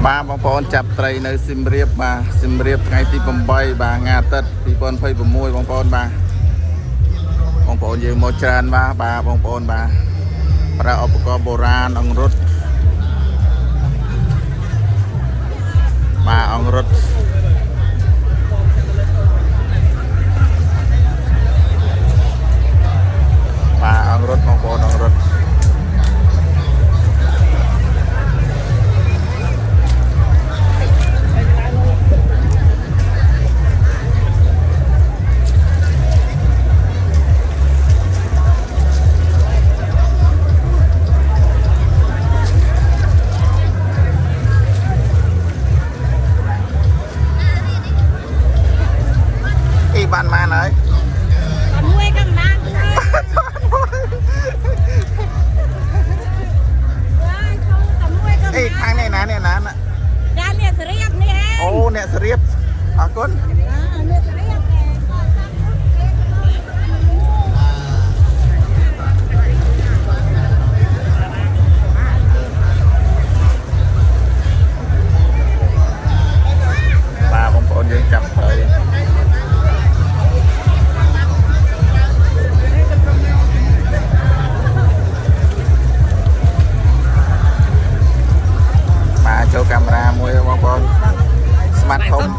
បាទបងប្អូនចាប់ត្រីនៅស៊ីមរៀបបាទស៊ីមរៀបថ្ងៃទី8បាទថ្ងៃអាទិត្យ2026បងប្អូនបាទបងប្អូនយើងមកច្រើនបាទបងប្អូនបាទប្រើឧបករណ៍បុរាណអង្រុតបាទអង្រុតបាទអង្រុតបងប្អូនអង្រុតបានម៉ានហើយcòn nuôi cầm đang ê thang này nè ra nè sợi riệp nè ô nè sợi riệp à con bà bông bồn dương chập thời cho camera mua bông bồn smartphone